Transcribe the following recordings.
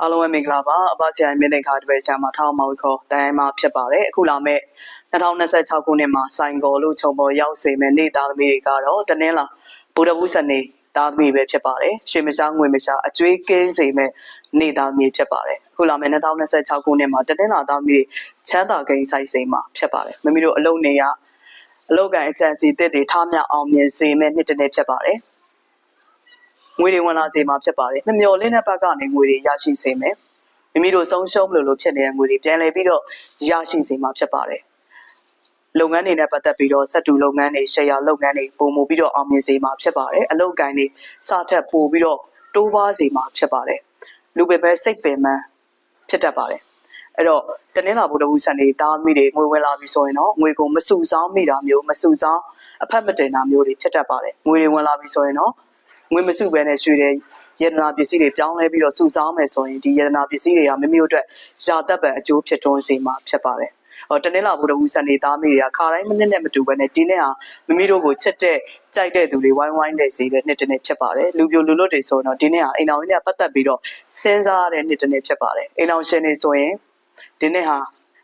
အားလုံးပဲမင်္ဂလာပါအပဆရာမြင့်တဲ့ခါတပည့်ဆရာမထောက်မောင်ခေါ်တန်မှာဖြစ်ပါတယ်အခုလာမဲ့2026ခုနှစ်မှာစိုင်ကော်လို့ခြုံပေါ်ရောက်စေမဲ့နေ့သားသမီးတွေကတော့တနင်္လာဗုဒ္ဓဘုစနေသားသမီးပဲဖြစ်ပါတယ်ရွှေမရှားငွေမရှားအကျွေးကင်းစေမဲ့နေ့သားသမီးဖြစ်ပါတယ်အခုလာမဲ့2026ခုနှစ်မှာတနင်္လာသားသမီးချမ်းသာကိန်းဆိုင်စိမ်မှာဖြစ်ပါတယ်မိမိတို့အလုပ်နေရအလုပ်ကန်အကြံစီတစ်တွေထားမြောက်အောင်မြင်စေမဲ့နှစ်တစ်နှစ်ဖြစ်ပါတယ်ငွေတွေဝင်လာစေမှာဖြစ်ပါတယ်မမျော်လင့်တဲ့ဘက်ကနေငွေတွေရရှိစေမယ်မိမိတို့ဆုံးရှုံးလို့ဖြစ်နေတဲ့ငွေတွေပြန်လည်ပြီးတော့ရရှိစေမှာဖြစ်ပါတယ်လုပ်ငန်းတွေနဲ့ပတ်သက်ပြီးတော့စက်တူလုပ်ငန်းတွေရှယ်ယာလုပ်ငန်းတွေပုံမှုပြီးတော့အောင်မြင်စေမှာဖြစ်ပါတယ်အလုပ်ကိုင်းတွေစထက်ပို့ပြီးတော့တိုးပွားစေမှာဖြစ်ပါတယ်လူပဲပဲစိတ်ပင်ပန်းဖြစ်တတ်ပါတယ်အဲ့တော့တနင်္လာဗုဒ္ဓဘူးစနေတားမိတွေငွေဝင်လာပြီဆိုရင်တော့ငွေကိုမစုဆောင်းမိတာမျိုးမစုဆောင်းအဖက်မတင်တာမျိုးတွေဖြစ်တတ်ပါတယ်ငွေတွေဝင်လာပြီဆိုရင်တော့ငွေမစုဘဲနဲ့ရွှေတွေယတနာပစ္စည်းတွေပြောင်းလဲပြီးတော့စုဆောင်းမယ်ဆိုရင်ဒီယတနာပစ္စည်းတွေကမိမိတို့အတွက်ရာသက်ပံအကျိုးဖြစ်ထွန်းစေမှာဖြစ်ပါတယ်တနင်္လာဗုဒ္ဓဘူးစနေသားမိတွေကခါတိုင်းမိနစ်နဲ့မတူဘဲနဲ့ဒီနေ့ဟာမိမိတို့ကိုချစ်တဲ့ကြိုက်တဲ့သူတွေဝိုင်းဝိုင်းနေစေတဲ့နှစ်တစ်နှစ်ဖြစ်ပါတယ်လူပြိုလူလွတ်တွေဆိုတော့ဒီနေ့ဟာအိမ်တော်ကြီးနဲ့ပတ်သက်ပြီးတော့စဉ်းစားရတဲ့နှစ်တစ်နှစ်ဖြစ်ပါတယ်အိမ်တော်ရှင်တွေဆိုရင်ဒီနေ့ဟာ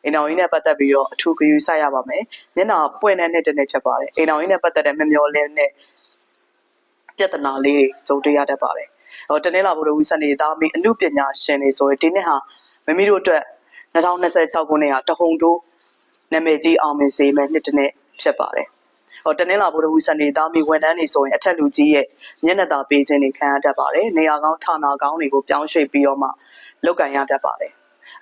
အိမ်တော်ကြီးနဲ့ပတ်သက်ပြီးတော့အထူးဂရုစိုက်ရပါမယ်မျက်နှာပွင့်တဲ့နှစ်တစ်နှစ်ဖြစ်ပါတယ်အိမ်တော်ကြီးနဲ့ပတ်သက်တဲ့မမျော်လင့်တဲ့ပြဿနာလေးတွေကြုံတွေ့ရတတ်ပါတယ်တနင်္လာဗုဒ္ဓဘူးစနေသားမိအမှုပညာရှင်တွေဆိုရင်ဒီနှစ်ဟာမိမိတို့အတွက်2026ခုနှစ်ဟာတဟုန်တိုးနာမည်ကြီးအောင်မြင်စေမယ့်နှစ်တစ်နှစ်ဖြစ်ပါတယ်တနင်္လာဗုဒ္ဓဘူးစနေသားမိဝန်ထမ်းတွေဆိုရင်အထက်လူကြီးရဲ့မျက်နှာသာပေးခြင်းတွေခံရတတ်ပါတယ်နေရာကောင်းဌာနကောင်းတွေကိုပြောင်းရွှေ့ပြီးတော့မှလုပ်ကိုင်ရတတ်ပါတယ်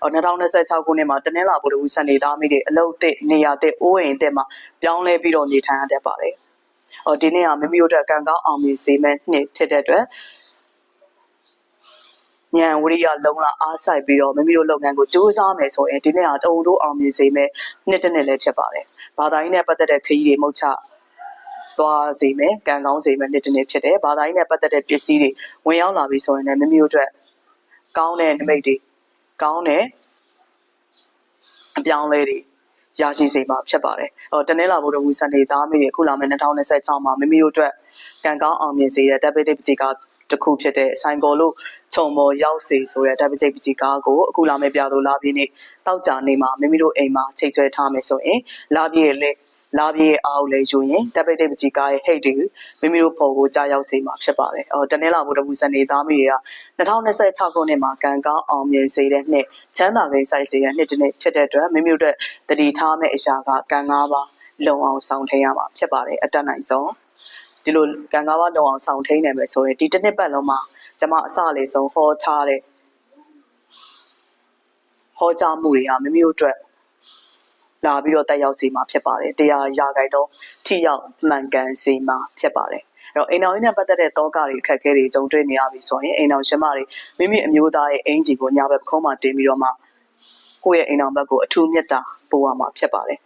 2026ခုနှစ်မှာတနင်္လာဗုဒ္ဓဘူးစနေသားမိတွေအလုပ်အသစ်နေရာသစ်အိုးအိမ်အသစ်မှာပြောင်းလဲပြီးတော့နေထိုင်ရတတ်ပါတယ်ဒီနေ့ဟာမိမိတို့အတွက်ကံကောင်းအောင်မြင်စေမယ့်နှစ်ဖြစ်တဲ့အတွက်ဉာဏ်ဝိရိယလုံးလာအားစိုက်ပြီးတော့မိမိတို့လုပ်ငန်းကိုစူးစမ်းမယ်ဆိုရင်ဒီနေ့ဟာတအုံတို့အောင်မြင်စေမယ့်နှစ်တစ်နှစ်လည်းဖြစ်ပါတယ်။ဘာသာရေးနဲ့ပတ်သက်တဲ့ခရီးတွေမှုတ်ချသွားစေမယ်၊ကံကောင်းစေမယ့်နှစ်တစ်နှစ်ဖြစ်တယ်။ဘာသာရေးနဲ့ပတ်သက်တဲ့ပစ္စည်းတွေဝင်ရောက်လာပြီဆိုရင်လည်းမိမိတို့အတွက်ကောင်းတဲ့နိမိတ်တွေကောင်းတဲ့အပြောင်းလဲတွေရရှိစေမှာဖြစ်ပါတယ်။တနင်္လာဗုဒ္ဓဘူးစနေသားမိတွေအခုလာမယ့်2026မှာမိမိတို့အတွက်ကံကောင်းအောင်မြင်စေတဲ့တပ်ပိတ်ပကြီးကတစ်ခုဖြစ်တဲ့ဆိုင်ကော်လို့ခြုံပေါ်ရောက်စေဆိုတဲ့တပ်ပိတ်ပကြီးကားကိုအခုလာမယ့်ပြာလို့လာပြည့်နေ့တောက်ကြနေမှာမိမိတို့အိမ်မှာချိန်ဆွဲထားမယ်ဆိုရင်လာပြည့်ရဲ့အားကိုလည်းယူရင်တပ်ပိတ်ပကြီးကားရဲ့ဟိတ်တွေမိမိတို့ပေါ်ကိုကြာရောက်စေမှာဖြစ်ပါတယ်။တနင်္လာဗုဒ္ဓဘူးစနေသားမိတွေက2026ခုနှစ်မှာကံကောင်းအောင်မြင်စေတဲ့နှစ်ချမ်းသာကိန်းဆိုင်စေတဲ့နှစ်တစ်နှစ်ဖြစ်တဲ့အတွက်မိမိတို့တတိထားမဲ့အရာကကံ၅ပါးလုံအောင်ဆောင်ထိန်ရမှာဖြစ်ပါတယ်အတက်နိုင်ဆုံးဒီလိုကံကားပါလုံအောင်ဆောင်ထိန်နိုင်မယ်ဆိုရင်ဒီတစ်နှစ်ပတ်လုံးမှာကျွန်မအစလေးဆုံးဟောထားတဲ့ဟောကြားမှုတွေကမိမိတို့အတွက်လာပြီးတော့တက်ရောက်စေမှာဖြစ်ပါတယ်တရားရာဂိုင်တော့ထိရောက်မှန်ကန်စေမှာဖြစ်ပါတယ်အဲ့တော့အိမ်တော်ကြီးနဲ့ပတ်သက်တဲ့တောကတွေအခက်အခဲတွေကြုံတွေ့နေရပြီဆိုရင်အိမ်တော်ရှင်မတွေမိမိအမျိုးသားရဲ့အင်ဂျီကိုညာဘက်ပခုံးမှာတင်ပြီးတော့မှကိုယ့်ရဲ့အိမ်တော်ဘက်ကိုအထူးမြတ်တာပို့ရမှာဖြစ်ပါတယ်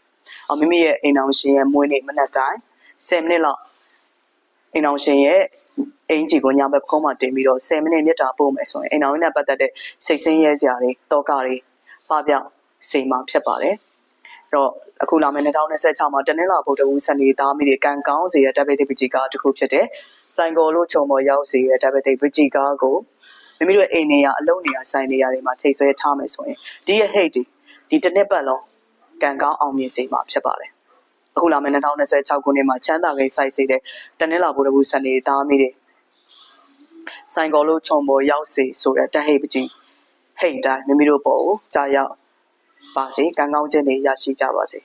မိမိရဲ့အိမ်တော်ရှင်ရဲ့မွေးနေ့မနက်တိုင်း10မိနစ်လောက်အိမ်တော်ရှင်ရဲ့အင်ဂျီကိုညာဘက်ပခုံးမှာတင်ပြီးတော့10မိနစ်မြတ်တာပို့မယ်ဆိုရင်အိမ်တော်ကြီးနဲ့ပတ်သက်တဲ့စိတ်ဆင်းရဲစရာတွေတောကတွေပပျောက်စေမှာဖြစ်ပါတယ်အဲ့တော့အခုလာမယ့်2026မှာတနင်္လာဗုဒ္ဓဘူးစနေသားမိတွေကံကောင်းစေတဲ့တပ်ပိတ်ပကြီးကားတစ်ခုဖြစ်တဲ့ဆိုင်ကော်လို့ခြုံပေါ်ရောက်စေတဲ့တပ်ပိတ်ပကြီးကားကိုမိမိတို့အိမ်နေရအလုံးနေရဆိုင်နေရတွေမှာချိန်ဆွဲထားမယ်ဆိုရင်ဒီရဲ့ဟိတ်ဒီတစ်နှစ်ပတ်လုံးကံကောင်းအောင်မြင်စေမှာဖြစ်ပါတယ်အခုလာမယ့်2026ခုနှစ်မှာချမ်းသာကိန်းဆိုင်စေတဲ့တနင်္လာဗုဒ္ဓဘူးစနေသားမိတွေဆိုင်ကော်လို့ခြုံပေါ်ရောက်စေဆိုတဲ့တဟိတ်ပကြီးဟိတ်တိုင်းမိမိတို့ပေါ်ကိုကြာရောက်ပါစေကံကောင်းခြင်းတွေရရှိကြပါစေ